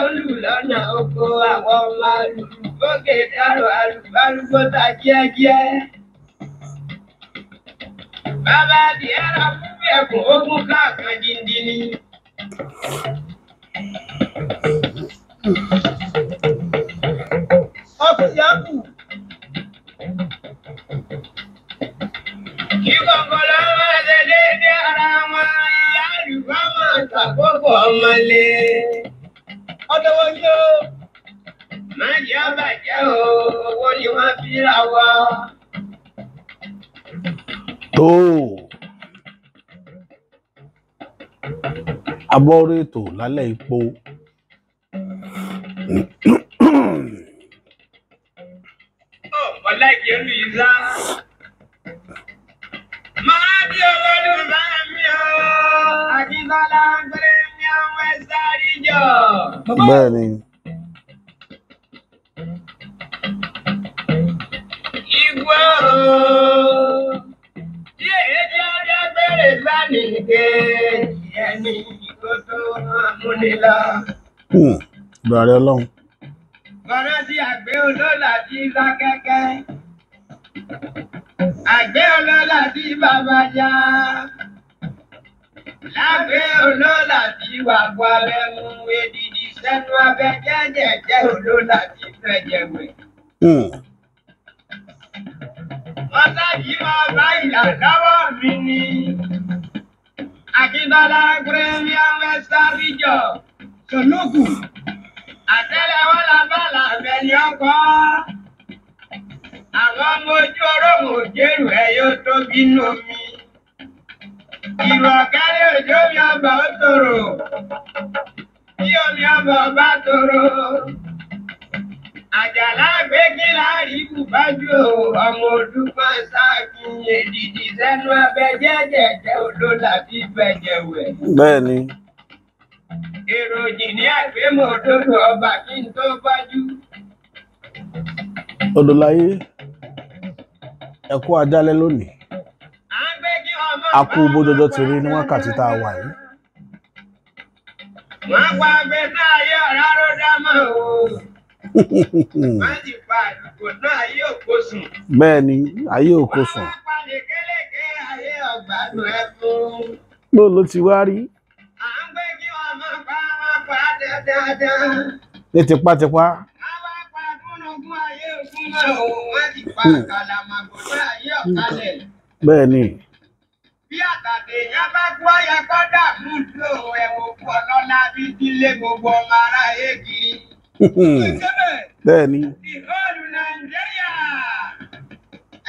Olùlọ́nà oko àwọn ọmọ alùpùpù dárò alùpùpù kíákíá. Bàbá Diara fún ẹ̀kún ogun káàkan díndínní. Ọ̀pìyàkù. Kí gbọ̀ngàn lọ́wọ́ ṣe déédéé ara wọn, ìyá àlùfáà máa tàkókò ọmọlé. Ọdọwọ́ yóò máa jẹ́ àbàjẹ́ owó ni wọ́n fi ra wá. Tó abọ́rò ètò lálẹ́ ipò. Ọ̀pọ̀lẹ́kì Olùyíṣà. Máa bí olódùn bá mi ọ́. Akíntọ́lá gbé mi àwọn ẹ̀sà àríjọ. Bẹ́ẹ̀ni. Ìgbò tí èyí jẹ́ ọjọ́ bẹ̀rẹ̀ sani ké ẹni kó tó múnilá. Bàrẹ̀ Ọlọ́run. Bọ̀rọ̀ tí àgbẹ̀ olóòlà ti sá kẹ́kẹ́. Àgbẹ̀ olóòlà ti bàbá já. Lágbẹ̀ olóòlà ti wà bọ́ abẹ́ mú edidi sẹ́nu abẹ́ jẹ́jẹ̀jẹ́ olóòlà ti fẹ̀jẹ̀ wẹ̀. Wọ́n sáàjì máa bá ìlà lọ́wọ́ mi ní. Akíntọ́lá Premier Western Region Soloku. Àtẹ́lẹwọ́ làbálà bẹ̀ni ọkọ̀. Àwọn ọmọ ojú orómù òjèrú ẹ yóò tó bínú mi. Ìrọ̀kẹ́lẹ́ òjò mi ọba ó tòrò. Bí omi ọba ọba tòrò. Àjàlá gbé kí láàrin bùbájú ọmọ olùkọ́ sáàkì èdìdì sẹ́nu abẹ́ jẹ́jẹ̀jẹ́ olóòlà tí fẹ̀jẹ̀ wẹ̀. Bẹ́ẹ̀ni. Èròjì ní àgbémọ̀ òdòdó ọba kí n tó bájú. Odòláyé ẹ kú ajálẹ́ lónìí. A kú bójọjọ́ ti rí ní wákàtí tá a wà yìí. Wọ́n pa abẹ náà ayé ọ̀rá ló dá mọ́ o. Wọ́n ti pa àdúgbò náà ayé òkú sùn. Bẹ́ẹ̀ni, ayé òkú sùn. Wọ́n pa lékeleke ayé ọ̀gbádùn ẹ̀fún. Bó ló ti wá rí? À ń gbé kí wọ́n máa pa dáadáa. Ní tipátipá. Àwọn apá gúnugún ayé òkú náà o. Wọ́n ti pa kàlàmàgbò náà ayé ọ̀kalẹ̀. Bẹ́ẹ̀ni. Bí àtàtà èèyàn bá kú ọyẹ kọ́ dààmú lò ẹ̀wọ̀n pọ̀ lọ́la bí dílé gbogbo ọmọ ará èkì. Bẹ́ẹ̀ni. Ìhòòlù Nàìjíríà.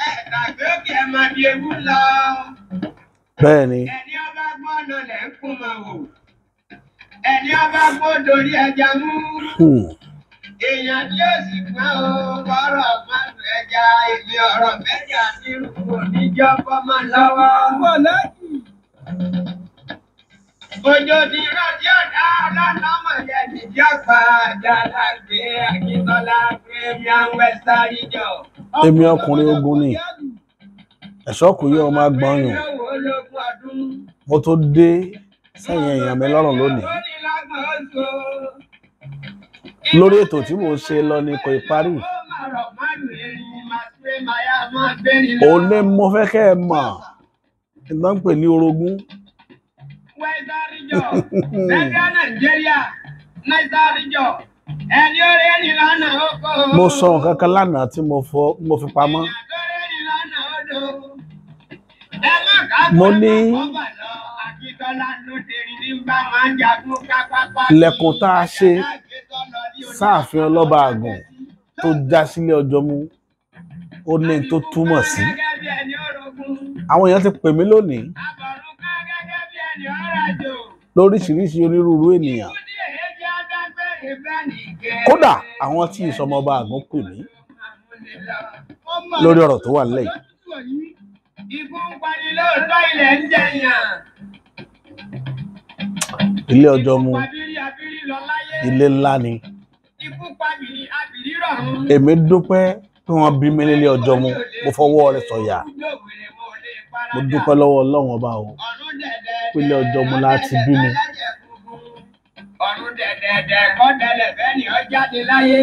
Ẹ̀ẹ́dàgbé òkè ẹ̀ máa di ewu lọ. Bẹ́ẹ̀ni. Ẹni ọba gbọ́n lọ lẹ̀ ń kún mọ́ o. Ẹni ọba gbọ́n dorí ẹja mú. Èèyàn tí ó sì gbọ́n o, ọ̀rọ̀ mọ́tò ẹja ìlú ọ̀rọ̀ mẹ́jà nírú oníjọ́ fọ́mọ lọ́wọ́. Òjò ti rántí ọ̀dá ọlọ́lọ́mọ yẹn níjọba Àjàlágbé Akíntọ́lá Premier Western Region. Èmi ọkùnrin ogun ni. Ẹ̀ṣọ́ kò yẹ ọmọ agbọ̀nyàn. Mo tó dé sẹ́yìn èèyàn mi lọ́rùn lónìí. Lórí ètò tí mo ṣe lọ ni kò parí. Òun ní mo fẹ́ kẹ́ ẹ mọ̀. Ìgbà ń pè ní orogún. Western Region, Central Nigeria, Western Region. Ẹni orí ẹni lánà oko. Mo sọ nǹkan kan lánàá tí mo fi pamọ́. Mo ní ilẹ̀kùn tá a ṣe sáàfin ọlọ́ba àgùn tó já sílé ọjọ́ mú ó ní tó túmọ̀ sí. Àwọn èèyàn ti pè mí lónìí lóríṣiríṣi onírúurú ènìyàn. Kódà àwọn tí ìsọmọba àgùn pè mí lórí ọ̀rọ̀ tó wà nílẹ̀ yìí. Ilé ọjọ́ mú ilé ńlá ni. èmi dúpẹ́ pé wọ́n bí mi nílé ọjọ́ mu mo fọwọ́ rẹ̀ sọ̀yà mo dúpẹ́ lọ́wọ́ Ọlọ́run ọba o pé ilé ọjọ́ mu láti bí mi. Ọ̀run dẹ̀dẹ̀dẹ̀ kọ́ tẹ̀lẹ̀ bẹ́ẹ̀ ni ọ jáde láyé.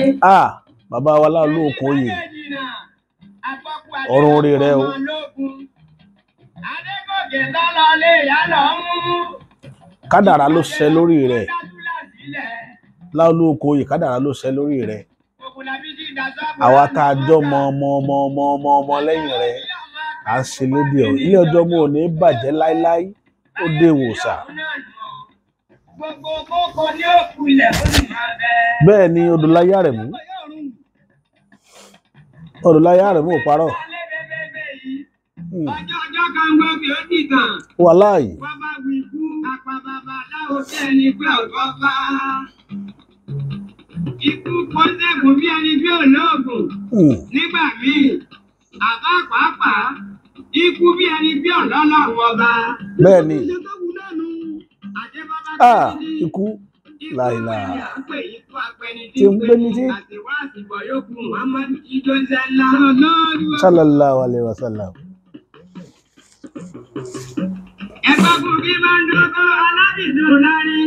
Bàbá wa Laolu Okunoye ọ̀run orí rẹ o. Adégòkè lọ́lọ́ lé ìyá lọ mú. Kádàrá ló ṣẹ lórí rẹ. Laolu Okunoye kádàrá ló ṣẹ lórí rẹ. Àwa tá a jọ ọmọ lẹ́yìn rẹ à ń ṣe lédè ọ. Ilé ọjọ́ mu ò ní bàjẹ́ láíláí ó dé ìwòsà. Bẹ́ẹ̀ ni Odòláyé Àrẹ̀mú ò parọ́. Ọjọ́ kan gbọ́ kí ó dìtàn. Wàláhì. Bàbá wí fún apababa láwo bí ẹni pé ọ̀gọ́ bá. Ikú pọ́sẹ̀kù bí ẹni pé olóògùn. Nígbà míì, àbá pàápàá, ikú bí ẹni pé ọ̀lọ́lọ́run ọba. Bẹ́ẹ̀ ni. Ikú láìla. Tí ń gbé ní tí. Sallallahu alaihi wasallam. Ẹgbẹ́gun kí máa ń dọ́gọ́ alábìdùn lárí.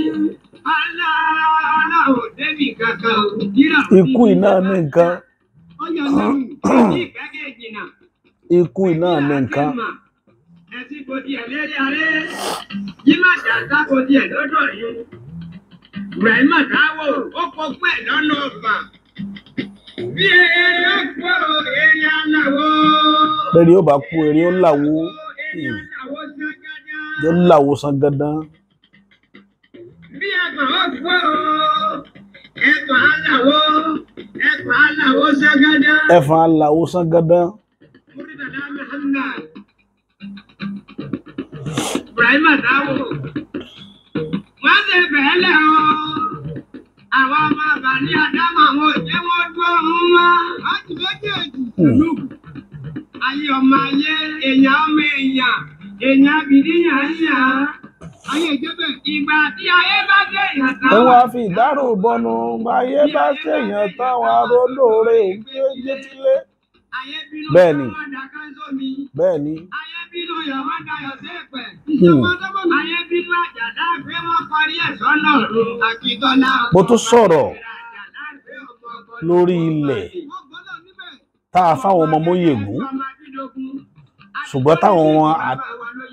Aláwọ̀ débì kankan ò. Ikú iná ní nǹkan. Ikú iná ní nǹkan. Ẹ̀sìn kò di ẹ̀lẹ́rìí aré. Yí má dàgbà kò di ẹ̀ lọ́dọ̀ yìí. Ibrahima Táwò ó kọ pé lọ́nà ọ̀fà. Bí eré ó kú eré aláwo. Bẹ́ẹ̀ni ó bá kú eré ó láwo. Yóò láwo sangandan. Bí ẹ̀gbọ́n ó kú ẹ̀gbọ́n aláwo sangandan. Ẹ̀fọn aláwo sangandan. Ibrahima Táwò. Wọ́n ṣe bẹ̀ẹ́ lẹ̀ ọ́. Àwọn ọmọ Bani Ádámù àwọn òjé wọn dúró ọ̀run wá. Láti méjèèjì. Ayé ọmọ ayé, èèyàn ọmọ èèyàn, èèyàn abìdíyàn yà. Ayé ìjẹ́bẹ̀. Ìgbà tí ayé bá dé èèyàn tán. Wọ́n á fi ìdárò bọnu. Ayé bá ṣèyàn tán wọn á rólóore ògbé tílé. Bẹ́ẹ̀ ni. Bẹ́ẹ̀ ni. Ayé bínú Yorùbá dayọ̀ sí ẹ̀pẹ̀. Ayé bínú àjàdá pé wọ́n kọrí ẹ̀sọ́ náà ro Akíntọ́lá. Mo tún sọ̀rọ̀ lórí ilẹ̀ tá a fáwọn ọmọ Moyegun ṣùgbọ́n táwọn ọmọ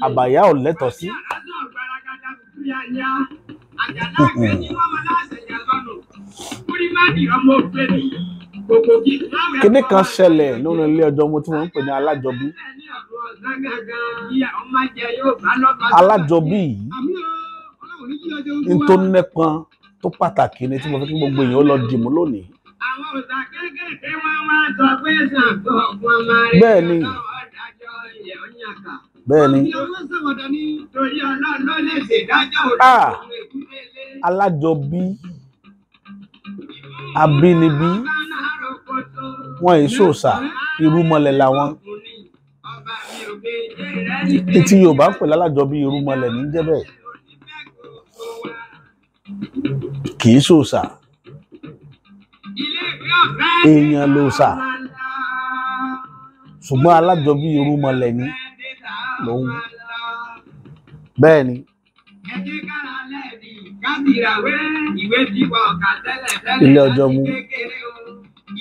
Abaya ò lẹ́tọ̀ọ́ sí. Kíní kan ṣẹlẹ̀ nínú ilé ọjọ́ mu tí wọ́n ń pè ní alájọbí. Alájọbí yìí ń tó nẹ́pọn tó pàtàkì ni tí mo fẹ́ kí gbogbo èèyàn ó lọ dìmú lónìí. Bẹ́ẹ̀ ni. Bẹ́ẹ̀ ni. Alájọbí abínibí wọn èyí ṣòṣà irúmọlẹ̀ làwọn. Tí Yorùbá ń pè lálájọbí irúmọlẹ̀ ní jẹ́ bẹ́ẹ̀. Kì í ṣòṣà. Èèyàn lòṣà. Ṣùgbọ́n alájọbí irúmọlẹ̀ ni lòun. Bẹ́ẹ̀ ni. Ilé ọjọ́ mu.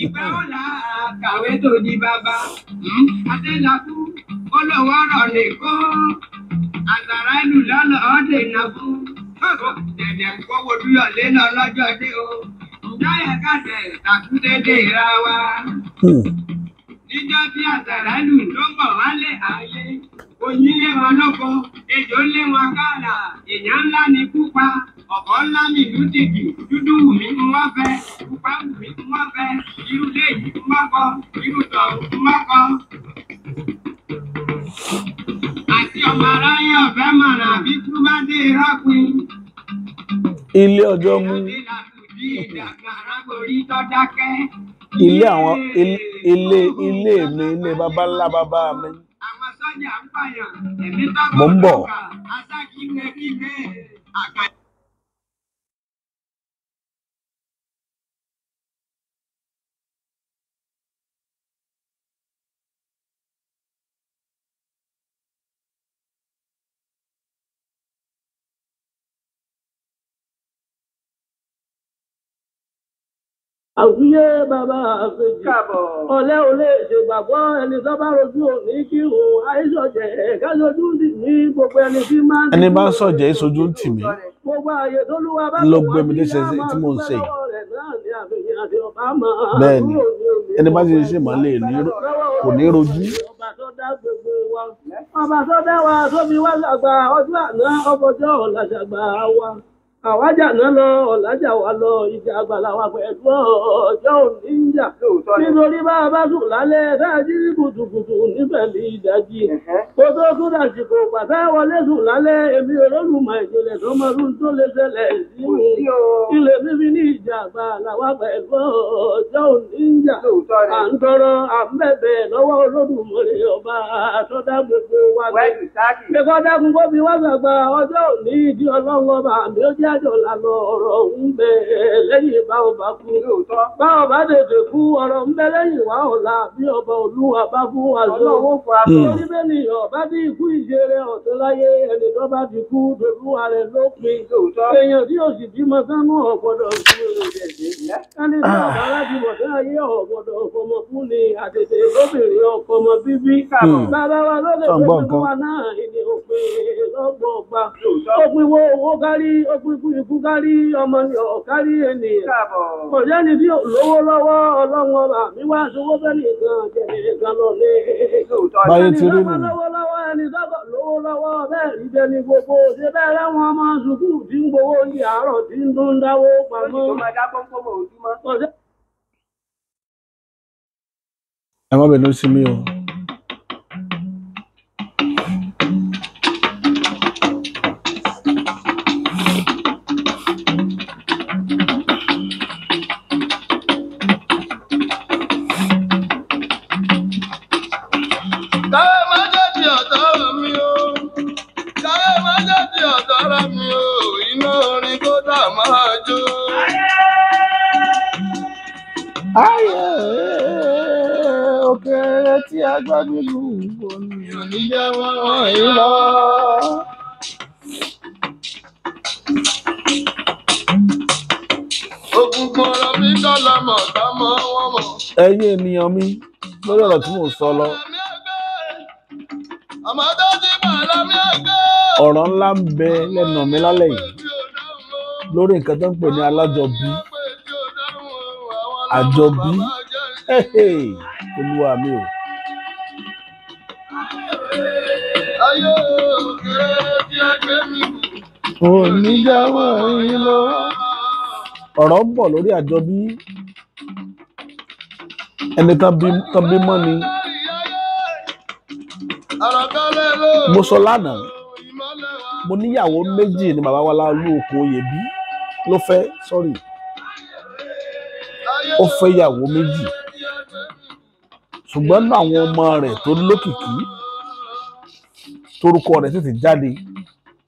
Ìgbà wo la kàwé tó di bàbá? Adélabú olówó ọ̀rọ̀ lè kó. Àgbàrá ìlú lọ́lọ́ ọ̀dẹ̀ ìnáwó. Dẹ̀dẹ̀ kówó dúyọ̀ lé lọ lọ́jọ́ dé o. Ǹjọ́ yẹ ká tẹ̀ tàkúndédé ra wa. Níjọ́ bí àgbàrá ìlú ló ń bọ̀ wálé ayé. Oyin lé wọn lóko, ejò lé wọn káàlà. Èèyàn ńlá ni pupa, ọ̀pọ̀ ńlá ni ìlú tìtì. Dúdú wù mí ń wá fẹ́, pupa wù mí ń wá fẹ́. Irú lé yìí ń wá kọ́, irú tọ̀ ń wá kọ́. Àti ọmọ aráyé ọ̀fẹ́ mọ̀ràn bí kú bá dé rápin. Ilé ọjọ́ mu. Ilé àwọn ilé mi ilé baba ńlá baba mi. Mo ń bọ̀. àwùyé bàbá àfẹjì ọ̀lẹ́ ò lè ṣègbàgbọ́ ẹni tó bá rojú òní kí òun àìsọ̀jẹ̀ kájọjú dì ní gbogbo ẹni tí máa ń. ẹni bá ń sọ̀jẹ̀ ìṣojú ń tì mí gbogbo ààyè tó lúwa bá ló gbé mi déṣe tí mò ń ṣe yìí. bẹ́ẹ̀ bẹ́ẹ̀ ni ẹni bá ti ṣe mọ́ lè ní kò ní rojú. ọba tó dá gbogbo wa ọba tó dá wa tó fi wá ṣàgbà ọjọ́ àná ọbọjọ́ ọ̀la ṣàgbà wa àwájà náà lọ ọ̀làjà wa lọ ìjà àgbàlá wa pẹ̀lú ọjọ́ òní ń jà nítorí bá a bá sùn lálẹ́ dájí kùtùkùtù níbẹ̀ ní ìdájí kó tó tún dàsìkò pàtẹ́ wọlé sùn lálẹ́ èmi olólùmọ̀ ìjìnlẹ̀ tó máa ń tó lè ṣẹlẹ̀ sí ilé bíbí ní ìjà àgbàlá wa pẹ̀lú ọjọ́ òní ń jà à ń tọrọ à ń bẹ̀bẹ̀ lọ́wọ́ Olódùmarè ọba tó dá gbogbo wa lọ. Ẹ̀kọ́ dákun kó fi wá ṣàgbà ọjọ́ òní ìdí ọlọ́run ọba àmì ó jẹ́ àjọ lànà ọ̀rọ̀ ń bẹ lẹ́yìn bá ọba kú. Bá ọba tètè kú ọ̀rọ̀ ń bẹ lẹ́yìn wá ọ̀la bí ọba olúwa bá kú àjọ. Torí bẹ́ẹ̀ ni ọba tí ikú ìṣeré ọ̀tún láyé ẹni tó bá ti kú dolúwa rẹ̀ lópin. Èèyàn tí ò sì bímọ sánú ọ̀gbọ́dọ̀ kú rẹ̀. Ẹni tí ọba láti bọ̀ sí ayé ọ̀gbọ́dọ̀ ọmọ fún ni àtètè lóbìnrin ọkọ ọmọ bíbí. Bàbá wa ló lè fẹ́ wa náà ìní òpin lọ́gbọ̀ọ́gba. Òpin wo owó kárí òpin ikú kárí ọmọ ni ọ̀kárí ènìyàn. Kò jẹ́ni tí lówó lọ́wọ́ ọlọ́run ọba mi wá sówó bẹ́ẹ̀ nìkan jẹ́ nìkan lọ lé. báyé ti rí nù. Lówó lọ́wọ́ ẹni sọ́kọ̀ lówó lọ́wọ́ bẹ́ẹ̀ rí jẹni gbogbo ṣe bẹ́ẹ̀ láwọn ọmọ sùkúù tí ń gbowó ní àárọ̀ tí ń tún dáwó pamọ́. ẹ má bẹ̀rù sí mi o. Òkèrè tí a gbọ́ nínú òní jẹ́ wọ́n ìlọ. Ògùnkùn ọ̀rọ̀ mi kọ́lá mọ̀ támọ́ wọ́n mọ̀. ẹ̀yin ènìyàn mi lórí ọ̀rọ̀ tí mò ń sọ lọ. ọ̀rọ̀ ńlá ń bẹ lẹ́nu mi lálẹ́ yìí lórí nǹkan tó ń pè ní alájọbí àjọbí olúwa mi o. Ayé òkèrè tí a gbé mi kù. oníjàwọ̀ yín lọ. ọ̀rọ̀ ń bọ̀ lórí àjọbí ẹni tán bí mọ́ ni. mo sọ lánàá mo níyàwó méjì ni bàbá wa Laolu Okunoye bí ló fẹ́ sọ́rí ó fẹ́ ìyàwó méjì ṣùgbọ́n náà àwọn ọmọ rẹ̀ tó lókìkí torúkọ rẹ̀ sì ti jáde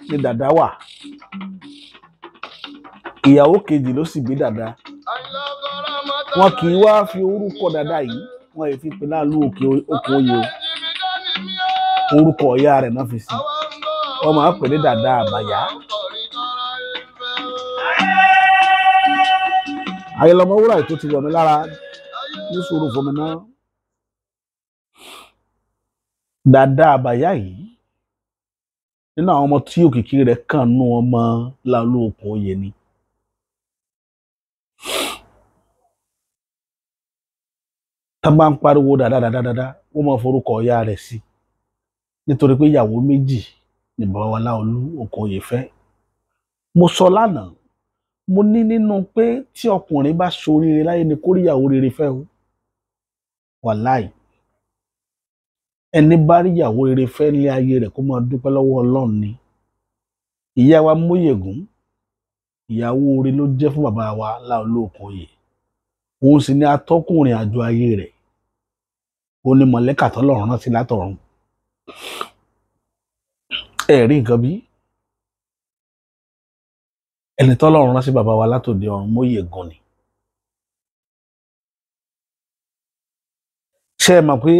ní dàdá wà ìyàwó kejì ló sì gbé dàdá wọn kì í wá fi orúkọ dàdá yìí wọn yìí fi pè Laolu Okunoye o orúkọ ìyá rẹ̀ náà fi sí wọn máa ń pè ní dàdá Abaya. Ayẹlọmọ wúrà ètò ti wọ̀ mí lára ní sùúrù fún mi náà. Dàdá Abaya yìí nínú àwọn ọmọ tí òkìkí rẹ̀ kàn nú ọmọ Laolu Okunoye ni. Tá bá ń pariwo dáadáa wọ́n máa forúkọ ìyá rẹ̀ sí nítorí pé ìyàwó méjì ni bàbá wa Laolu Okunoye fẹ́. Mo sọ lánàá mo ní nínú pé tí ọkùnrin bá ṣoríire láyé ni kó rí ìyàwó rere fẹ́ o wàláì ẹni bá rí ìyàwó rere fẹ́ ní ayé rẹ̀ kó máa dúpẹ́ lọ́wọ́ Ọlọ́run ni. Ìyá wa Moyegun ìyàwó rere ló jẹ́ fún bàbá wa Laolu Okunoye òun sì ni atọ́kùnrin àjọ ayé rẹ̀ ó ní mọ̀lẹ́kà tọ́lọ́run rántí látọ̀run. Ẹ rí nǹkan bí ẹni tọ́lọ́run rán sí bàbá wa látòde ọ̀run Moyegun ni. Ṣé ẹ mọ̀ pé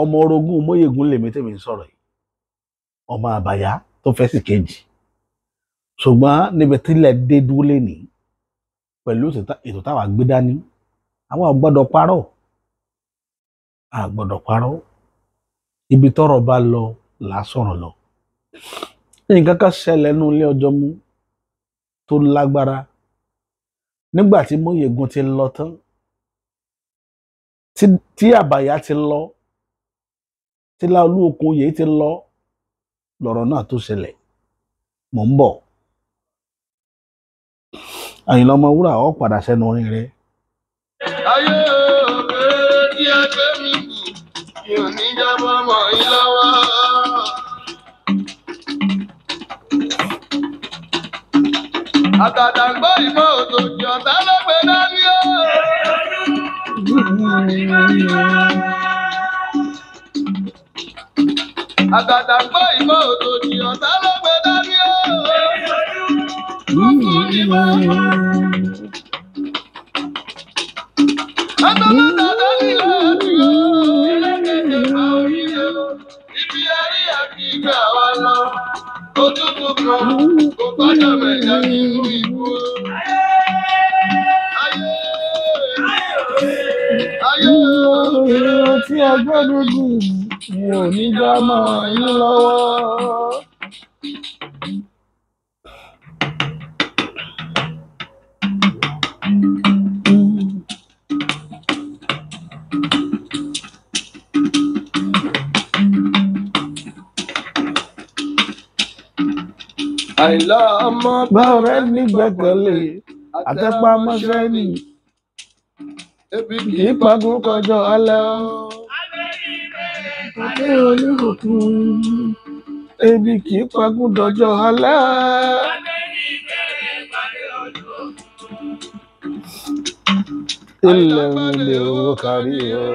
ọmọ orogún Moyegun lèmi tèmi ń sọ̀rọ̀ yìí ọmọ Abaya tó fẹ́ sí kejì ṣùgbọ́n níbi tílẹ̀ dé dúró lénìí pẹ̀lú ètò táwa gbé dání àwọn ò gbọ́dọ̀ parọ́ ibi tọ́rọ̀ bá lọ là á sọ̀rọ̀ lọ. Nǹkan kan ṣẹlẹ̀ nínú ilé ọjọ́ mú tó lágbára nígbà tí Moyegun ti lọ tán tí Abaya ti lọ tí Laolu Okunoye ti lọ lọ̀rọ̀ náà tó ṣẹlẹ̀. Mò ń bọ̀. Àyìnlá Ọmọwúrà ó padà sẹ́nu orin rẹ̀. Ayé òkèrè tí ẹ gbé mi kù, mi ò ní jábọ́ mọ́ yín lọ́wọ́. Àtàtàgbọ́ ìmọ̀ òtòjì ọ̀tá ló gbé dání o. Àtàtàgbọ́ ìmọ̀ òtòjì ọ̀tá ló gbé dání o. Ibi ayé àti ìgbà wa lọ, òtútù kan kò gbọ́dọ̀ mẹ́jọ nínú ìbú. Ayé tí a gbọ́dọ̀ gùn mi ò ní já mọ́ yín lọ́wọ́. Àìlá ọmọ Báwo rẹ nígbẹ́kẹ̀lé àtẹpámọ́ṣẹ́ ni ebi kì í pagún kọjọ alẹ́ o. Àti oníbùkún ebi kì í pagún dọjọ́ alẹ́. Ilẹ̀ ń lè owó kárí o.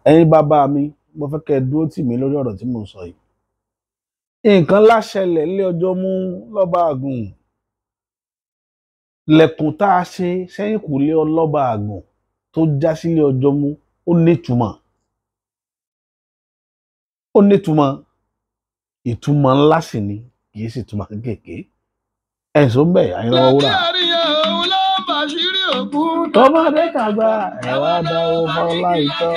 Ẹ̀yin bàbá mi, mo fẹ́ kẹ́ ẹ dúró tì mí lórí ọ̀rọ̀ tí mò ń sọ yìí. Nǹkan láṣẹlẹ̀ ilé ọjọ́ mú lọ́ba àgùn. Lẹ̀kùn tá a ṣe sẹ́yìn kù lé ọlọ́ba àgùn tó já sílé ọjọ́ mú ó nítumọ̀. Ìtumọ̀ ńlá sì ni kì í sì túmọ̀ kéékèèké. Ẹ̀sùn ń bẹ̀ Àyìnlá Ọmọwúrà. Tọmọdé tàgbà ẹ wá dáwó fọlá ìtọ́.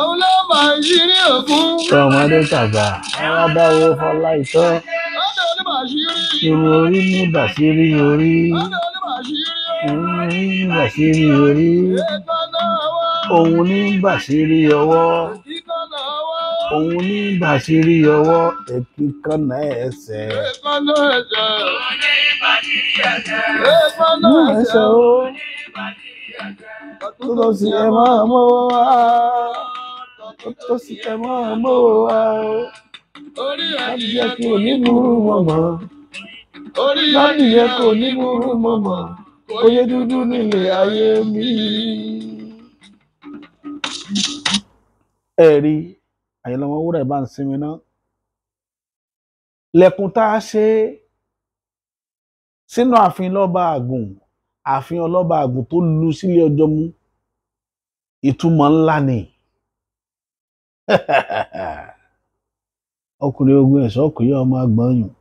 Òun ló máa ń ṣírí ògún. Tọmọdé tàgbà ẹ wá dáwó fọlá ìtọ́. Ọ̀dọ̀ ló máa ṣírí. Irun orí ní bàṣírí orí. Ọ̀dọ̀ ló máa ṣírí. Irun orí ní bàṣírí orí. Èékánná ọwọ́. Òun ní bàṣírí ọwọ́. Èékánná ọwọ́. Òun ní bàṣírí ọwọ́. Èékánná ẹsẹ̀. Èékánná ẹsẹ̀. Òun ní bàṣírí ẹsẹ̀. Èékánná ẹsẹ̀ o. Òun ní bàṣírí ẹsẹ̀. Tó sì ẹ máa mọ́ wá. Tó sì ẹ máa mọ́ wá. Orí Adìyẹ kò ní burú mọ̀mọ́. Adìyẹ kò ní burú mọ̀mọ́. Oyè dúdú nílé ayé mi. Ẹ̀rí Àyìnlá Ọmọwúrà ẹ̀ bá ń sinmi ná. Lẹ̀kùn tá a ṣe sínú ààfin lọ́ba àgùn, ààfin ọlọ́ba àgùn tó lu sílé ọjọ́ mú. Ìtumọ̀ ńlá ni. Ọkùnrin ogun ẹ̀ṣọ́ kò yẹ ọmọ agbọ̀nyùn.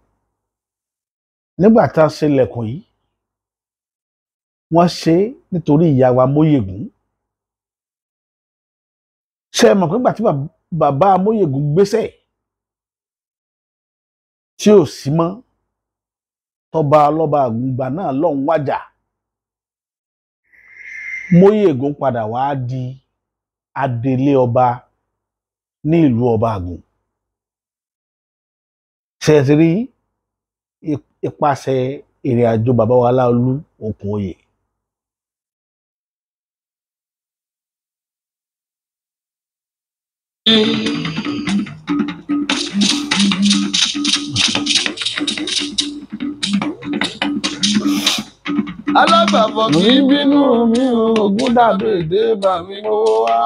Nígbà tá a ṣe lẹ̀kùn yìí, wọ́n ṣe nítorí ìyá wa Moyegun. Ṣé ẹ mọ̀ pé nígbà tí bàbá Moyegun gbéṣẹ̀ tí ò sí mọ́ tọba ọlọ́ba àgùngbà náà lọ́hùn wájà, Moyegun padà wá di adelé ọba ní ìlú ọba àgùn. Ṣé ẹ ti rí ipasẹ̀ ìrìn àjò bàbá wa Laolu Okunoye. Alágbàfọ̀ kì í bínú mi o, Ògún dàbí èdè bà mí mówó wá.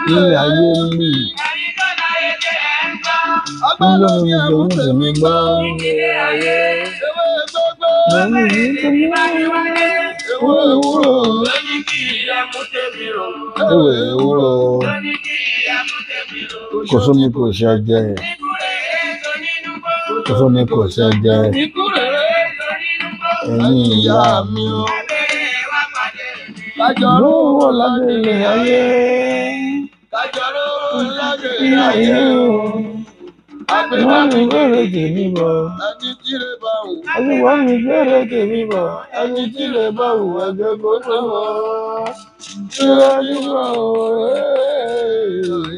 Ilé ayé mi. Ọgbọ́n ló ní ẹ̀mú tèmi gbọ́. Ilé ayé. Ewé gbogbo. Lẹ́nu yìí tó ní Ewé ewúro. ewé ewúro. kò sómi kò ṣẹ̀jẹ̀ kò sómi kò ṣẹ̀jẹ̀ ẹ̀yin ìyá mi o. Kájọrò lágbèlè ayé kájọrò lágbèlè ayé o. Àgbẹ̀wá mi gbèrè tèmi bọ̀ ẹni tí lè bá wù. Àgbẹ̀wá mi gbèrè tèmi bọ̀ ẹni tí lè bá wù ẹgbẹ́ kó tó wọ̀. Ìrọ̀ nígbà wo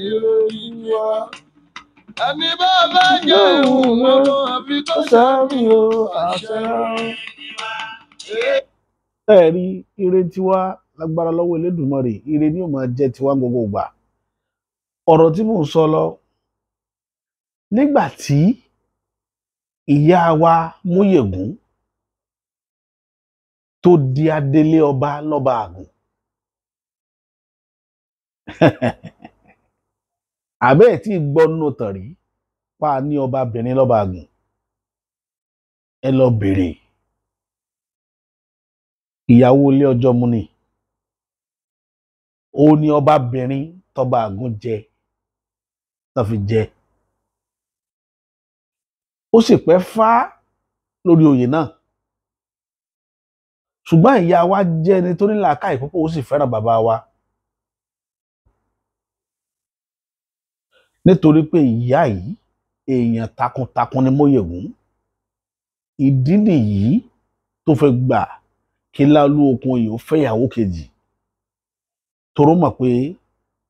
ìrọ̀ nígbà. Ẹni bá bá jẹ́ ìhùn mọ́mọ́ àbí tó sẹ́mi o àṣẹ. Ẹ rí ire tiwa lágbára lọ́wọ́ Elédùmarè, ire ni ó máa jẹ́ tiwa gbogbo ìgbà. Ọ̀rọ̀ tí mò ń sọ lọ nígbà tí ìyá wa Moyegun tó di adélé ọba lọ́ba Àgùn. Àbẹ́ ẹ̀ tí gbọ́ nínú tàn rí pa ní ọbabìnrin lọ́ba Àgùn. Ẹ lọ bèrè ìyàwó ilé ọjọ́ mú ni. Ó ní ọbabìnrin tọ́ba Àgùn jẹ tó fi jẹ. Ó sì pẹ́ fá lórí oyè náà. Ṣùgbọ́n ìyá wa jẹ́ ẹni tó ní làákàyè púpọ̀, ó sì fẹ́ràn bàbá wa. Nítorí pé ìyá yìí èèyàn takuntakun ni Moyegun. Ìdí nìyí tó fẹ́ gbà kí Laolu Okunoye ó fẹ́yàwó kejì. Toró mọ̀ pé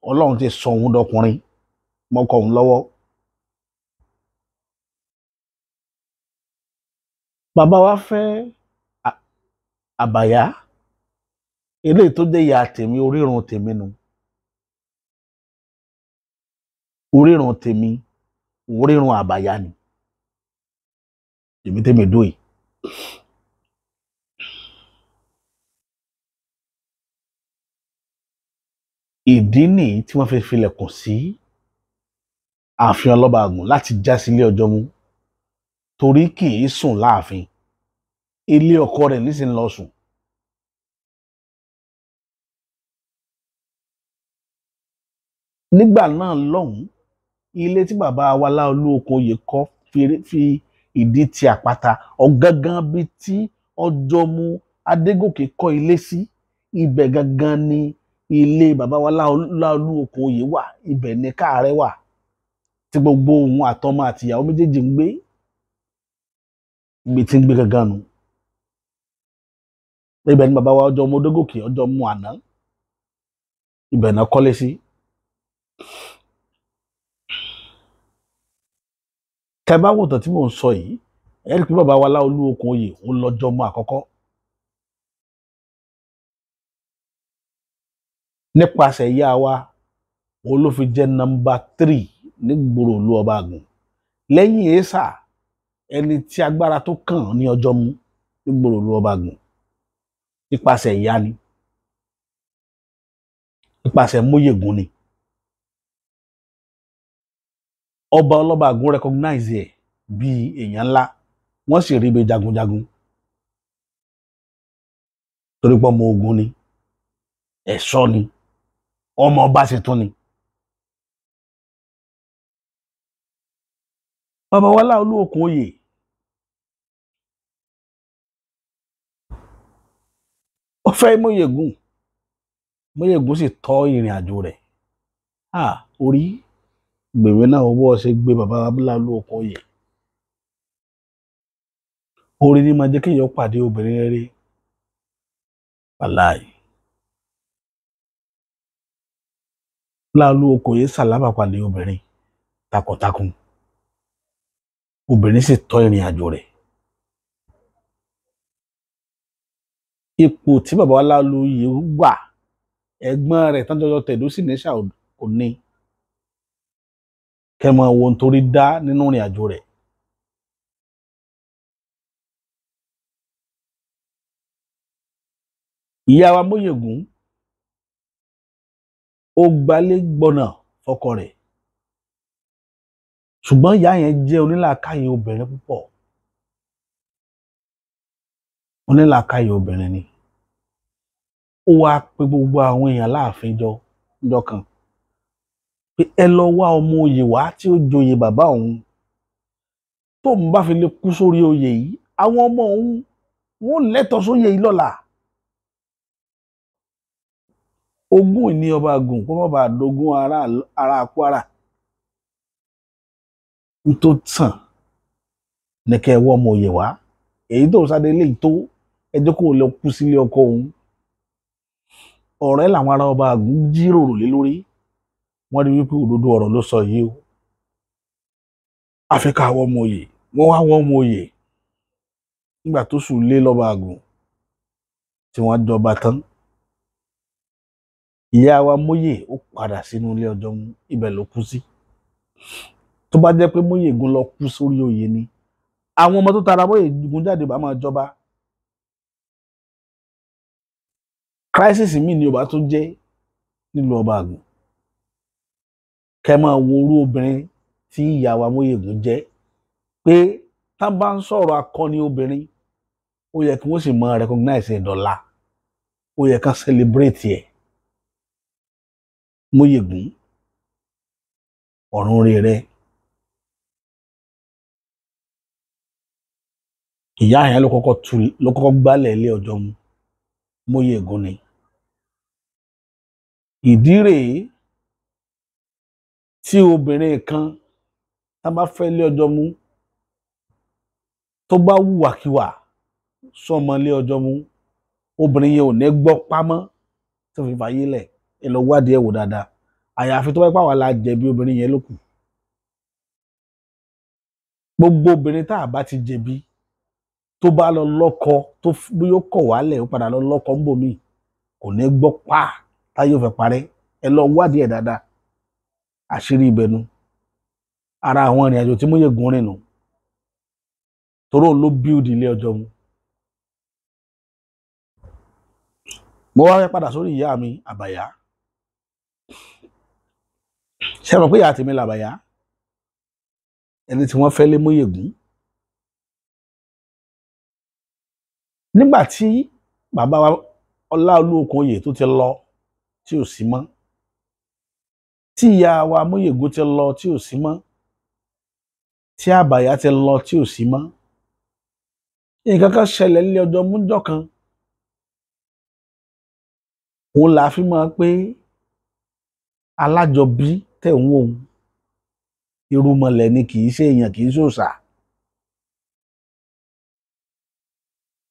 Ọlọ́run ti sọ òun dọkùnrin mọ́kọ òun lọ́wọ́. Bàbá wa fẹ́ Abaya, eléyìí tó jẹ́ ìyá tèmi, orírun tèmi nu. Orírun tèmi, orírun Abaya ni. Èmi tèmi dóì. Ìdí nìyí tí wọ́n fi filẹ̀kùn sí ààfin ọlọ́ba Àgùn láti já sí ilé ọjọ́ mú. Torí kì í sùn láàfin. Ilé ọkọ rẹ̀ nísìnyí lọ sùn. Nígbà náà lọ́hùn, ilé tí bàbá wa Laolu Okunoye kọ́ fi ìdí ti àpáta ọ̀gángan bíi tí ọjọ́ mú Adégòkè kọ́ ilé sí. Ibẹ̀ gangan ni ilé bàbá wa Laolu Okunoye wà. Ibẹ̀ ni káàrẹ́ wà tí gbogbo òun àtọmọ àtìyàwó méjèèjì ń gbé. Ibi tí ń gbé gangan nu. Ibẹ̀ ni bàbá wa ọjọ́ mú Adégòkè ọjọ́ mú àná. Ibẹ̀ náà kọ́lé sí. Tẹ́ bá wò tán tí mò ń sọ yìí, ẹ rí pé bàbá wa Laolu Okunoye òun lọ́jọ́ mú àkọ́kọ́. Nípasẹ̀ ìyá wa, òun ló fi jẹ́ nọ́mbà 3 nígboro ìlú ọba Àgùn. Lẹ́yìn Èsà, ẹni tí agbára tó kàn ní ọjọ́ mú nígboro ìlú ọba Àgùn. Nípasẹ̀ ìyá ni. Nípasẹ̀ Moyegun ni. Ọba ọlọ́ba Àgùn recognize ẹ̀ bí èèyàn ńlá. Wọ́n sì rí ibi jagunjagun. Torí pé ọmọ ogun ni. Ẹ̀ṣọ́ ni. Ọmọ ọba sì tún ni. Bàbá wa Laolu Okunoye ó fẹ́ Moyegun. Moyegun sì tọ́ ìrìn àjò rẹ̀. Orí gbèwé náà owó ṣe gbé bàbá wa Laolu Okunoye. Orí ni máa jẹ́ kéèyàn pàdé obìnrin rere. Wàláì. Laolu Okunoye ṣalábàpàdé obìnrin takuntakun. Obìnrin sì tọ́ ìrìn àjò rẹ̀. Ipò tí bàbá wa Laolu yìí wà, ẹ̀gbọ́n rẹ̀ tán jọjọ tẹ̀dó sí ní ṣà kò ní. Kẹ́mọ ohun torí dá nínú ìrìn àjò rẹ̀. Ìyá wa Moyegun ó gbalé gbọ̀nà fọ́kọ rẹ̀. Ṣùgbọ́n ìyá yẹn jẹ́ onílàákàyè obìnrin púpọ̀. Onílàákàyè obìnrin ni. Ó wá pe gbogbo àwọn èèyàn láàfin jọ kan pé ẹ lọ wá ọmọ oyè wá tí ó joyè bàbá òun tóun bá fi lè kú sórí oyè yìí àwọn ọmọ òun wọn lẹ́tọ̀ọ́ sóyè yìí lọ́la. Ogún ìní ọba Ògùn kó má bàa dogún ará Kwara n tó tàn ní kẹ́ ẹ wọ́ ọmọ oyè wá èyí tó sáré lè tó ẹjọ́ kó lọ kú sílé ọkọ òun. Ọ̀rẹ́ làwọn ará ọba Ògùn jíròrò lé lórí wọ́n rí wípé òdodo ọ̀rọ̀ ló sọ yìí o àfi ká wọ́ ọmọ oyè wọ́n wá wọ́ ọmọ oyè nígbà tó sùn lé lọ́ba Ògùn tí wọ́n jọba tán. Ìyá wa Móyè ó padà sínú ilé ọjọ́ mú ibẹ̀ ló kú sí. Tó bá jẹ́ pé Moyegun lọ kú sórí oyè ni àwọn ọmọ tó tara Moyegun jáde bá máa jọba. Crisis mi ni ọba tó jẹ́ nílùú ọba Ògùn. Kẹ́ máa wo orú obìnrin tí ìyá wa Moyegun jẹ́ pé tá bá ń sọ̀rọ̀ akọni obìnrin ó yẹ kí wọ́n sì máa recognize ẹ̀ dọ́là ó yẹ ká celebrate ẹ̀. Moyegun ọ̀run rere ìyá yẹn ló kọ́kọ́ gbálẹ̀ ilé ọjọ́ mu Moyegun ni. Ìdí rèé tí obìnrin kan tá bá fẹ́ ilé ọjọ́ mu tó bá wùwàkiwà sọmọ ilé ọjọ́ mu obìnrin yẹn ò ní gbọ́ pámọ́ tó fi fàyè lẹ̀ ẹ lọ wádìí ẹ̀ wò dáadáa àyàfi tó bá pàwọn la jẹ̀bi obìnrin yẹn ló kù. Gbogbo obìnrin tá a bá ti jẹ̀bi tó bá lọ lọ́kọ tó bí yóò kọ̀ wálẹ̀ ó padà lọ lọ́kọ ń bò mí kò ní gbọ́ pa táyé ò fẹ́ parẹ́ ẹ lọ wádìí ẹ̀ dáadáa àṣírí ibẹ̀ nu ara àwọn ìrìn àjò tí Moyegun rìn nù toró ló build ilé ọjọ́ mu. Mo wá fẹ́ padà sórí ìyá mi Abaya ṣé mo pé ìyá tèmi làbàyá ẹni tí wọ́n fẹ́ lé Moyegun nígbà tí bàbá wa Laolu Okunoye tó ti lọ tí ò sí mọ́ tí ìyá wa Moyegun ti lọ tí ò sí mọ́ tí Abaya ti lọ tí ò sí mọ́ nǹkan kan ṣẹlẹ̀ nílé ọjọ́ mújọ́ kan òun là fi mọ̀ pé alájọbí tẹ̀ ń wò irúmọlẹ̀ ni kì í ṣe èèyàn kì í ṣòṣà.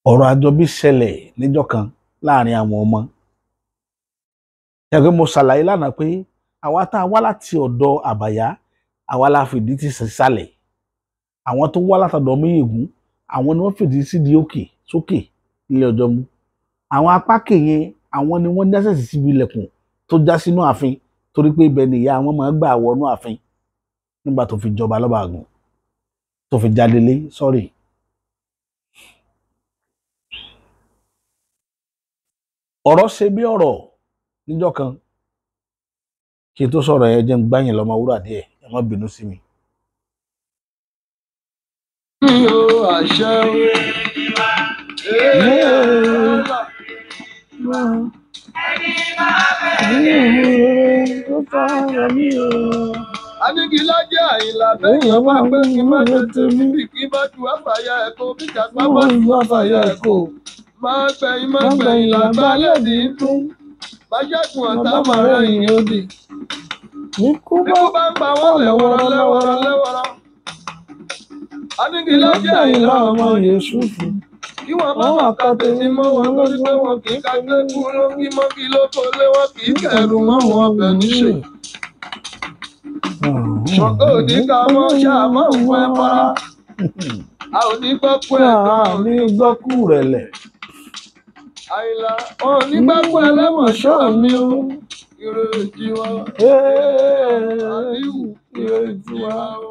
Ọ̀rọ̀ àjọbí ṣẹlẹ̀ níjọ́ kan láàrin àwọn ọmọ. Ẹgbẹ́ mo ṣàlàyé lánàá pé àwa tá a wá láti ọ̀dọ̀ Abaya àwa la fìdí ti sàlẹ̀ àwọn tó wá látọ̀dọ̀ Moyegun àwọn ni wọ́n fìdí sídìí òkè sókè ilé ọjọ́ mu àwọn apá kèyẹn àwọn ni wọ́n dásẹ̀ síbi ilẹ̀kùn tó já sínú ààfin torí pé ibẹ̀ nìyá wọn máa gbà wọnú ààfin nígbà tó fi jọba lọ́ba Ògùn tó fi jádélé sọ́rí. Ọ̀rọ̀ ṣe bí ọ̀rọ̀ níjọ́ kan kí n tó sọ̀rọ̀ ẹ jẹ́ ń gbáyìn lọ́mọ wúrà díẹ̀ ẹ má bínú sí mi. Adigilajà Àyìnlá bẹ́yàn bá pé kí má ṣe tèmi bí kí bá ju Abaya ẹ̀kọ́ bí jàgbá bá ju Abaya ẹ̀kọ́. Máa gbẹ̀yìn làgbá lẹ́dí tún. Májẹ̀kùn ọ̀tá màrá yìí ó dì. Ikú bá ń pa wọ́n lẹ́wọ̀rọ̀. Adigilajà Àyìnlá ọmọ Yẹ̀sùfù. Kí wọ́n má máa ka tèmi mọ́ wọn lórí pé wọn kì í ka gbé kúrò kí mọ́ kí ló kó lé wọn kì í kẹ̀rù mọ́ wọn ọbẹ̀ níṣe. Ṣọ̀kọ́ òní ká mọ́ ṣáà mọ́ òun ẹ para. A ò ní gbọ́ pé ẹ̀gbọ́n ní gbọ́kú rẹ̀ lẹ̀. Àyìnlá ò ní gbọ́ pé ẹlẹ́wọ̀n ṣọ́ mi o. Ìrètí wa. Àríwú ìrètí wa o.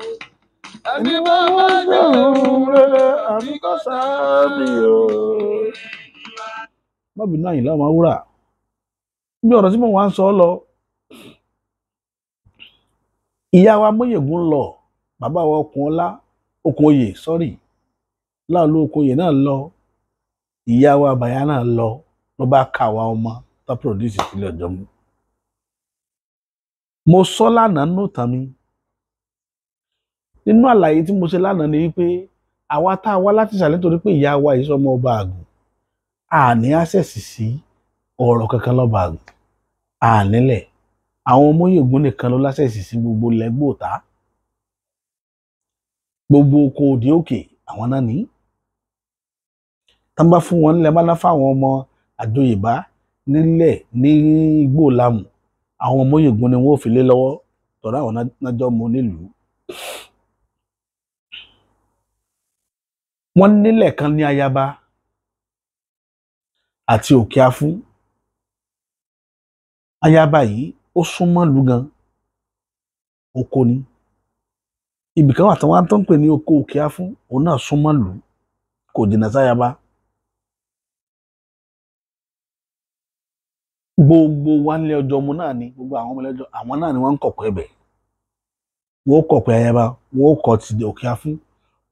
Ẹni bá bá jẹ́ òun rẹ̀ àbí kò sáábì o. Má bínú Àyìnlá ọmọ wúrà. Bí ọ̀rọ̀ tí mo wá ń sọ lọ. Ìyá wa Moyegun lọ, bàbá wa Okunoye, Laolu Okunoye náà lọ, ìyá wa Abaya náà lọ, ló bá ka wa ọmọ tó produce sílẹ̀ ọjọ́ mu. mo sọ lánàá nù tán mi nínú àlàyé tí mo ṣe lánàá ni wípé àwa tá a wá láti ìsàlẹ̀ torí pé ìyá wa yìí sọmọ ọba àgùn àní access sí ọ̀rọ̀ kankan lọ́ba àgùn ànílẹ̀ àwọn Moyegun nìkan ló láṣẹ̀sì sí gbogbo lẹ́gbòóta gbogbo oko òdì òkè àwọn náà ní tán bá fún wọn nílẹ̀ bá ná fáwọn ọmọ àjòyèbá nílẹ̀ ní igbó lámù àwọn Moyegun ni wọn ò fi lé lọ́wọ́ tọ̀rọ̀ àwọn nájọ́ mọ nílùú. Wọ́n nílẹ̀ kan ní Ayaba àti Òkè Afún. Ayaba yìí ó súnmọ́ ìlú gan oko ni ibìkan wà tí wọ́n tó ń pè ní oko Òkè Afún òun náà súnmọ́ ìlú kò jìnnà sáyaba. Gbogbo wa nílé ọjọ́ mu náà ni gbogbo àwọn ọmọ ẹlẹ́jọ́ àwọn náà ni wọ́n ń kọ̀pẹ́ ẹ̀bẹ̀ wọ́n ó kọ̀pẹ́ Ayaba wọ́n ó kọ̀ ti Òkè Afún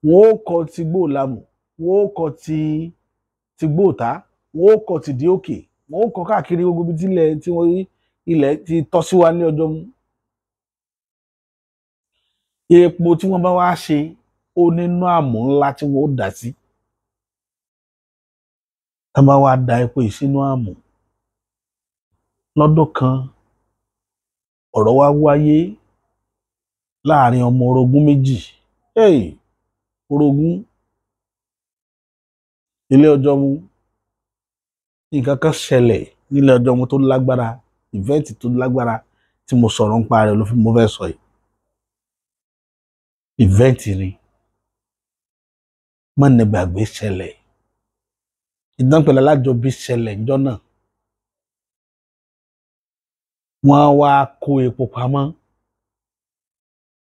wọ́n ó kọ̀ ti gbóòlámù wọ́n ó kọ̀ ti gbóòtá wọ́n ó kọ̀ ti di òkè wọ́n ó kọ̀ káàkiri gbogbo ibi tí ilẹ̀ ti tọ́ sí wa ní ọjọ́ mu. Epo tí wọ́n bá wá ṣe ó nínú àmù ńlá tí wọ́n ó dà sí. Tá bá wá da epo yìí sínú àmù lọ́dún kan ọ̀rọ̀ wá wáyé láàrin ọmọ orogún méjì. Orogún ilé ọjọ́ mu nǹkan kan ṣẹlẹ̀ nílé ọjọ́ mu tó lágbára ìvẹ́ǹtì tó lágbára tí mo sọ̀rọ̀ nípa rẹ̀ ló fi mo fẹ́ sọ yìí. Ìvẹ́ǹtì ni má ní gbàgbé ṣẹlẹ̀ ìdánpẹ̀lẹ̀ alájọbí ṣẹlẹ̀ níjọ́ náà. Wọ́n wá kó epo pamọ́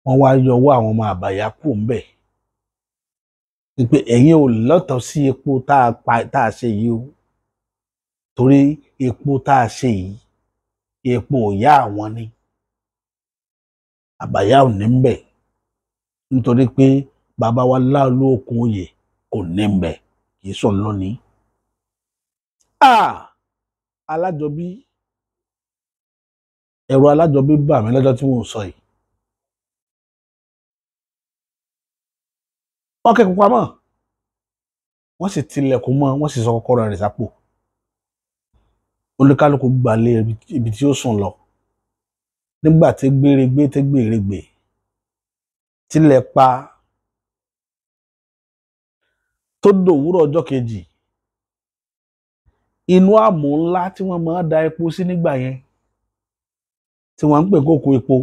wọ́n wá yọwọ́ àwọn ọmọ Abaya kù ńbẹ̀ pé ẹ̀yin ò lọ́tọ̀ọ́ sí epo tá a ṣe yìí o torí epo tá a ṣe yìí epo ìyá àwọn ni Abaya ò ní ńbẹ̀ nítorí pé bàbá wa Laolu Okunoye kò ní ńbẹ̀ kì í sọ lónìí. Alájọbí ẹ̀rọ alájọbí bà mí lọ́jọ́ tí mò ń sọ yìí. Wọ́n kẹ́kọ̀ọ́ pamọ́ wọ́n sì tilẹ̀kùn mọ́ wọ́n sì sọ kọ́kọ́rọ́ rẹ̀ sápò olúkálùkù gbalé ibi tí ó sùn lọ nígbà tí gbèrègbè tilẹ̀ pa tó dòwúrọ̀ ọjọ́ kejì inú àmù ńlá tí wọ́n máa da epo sí nígbà yẹn tí wọ́n ń pè kókó epo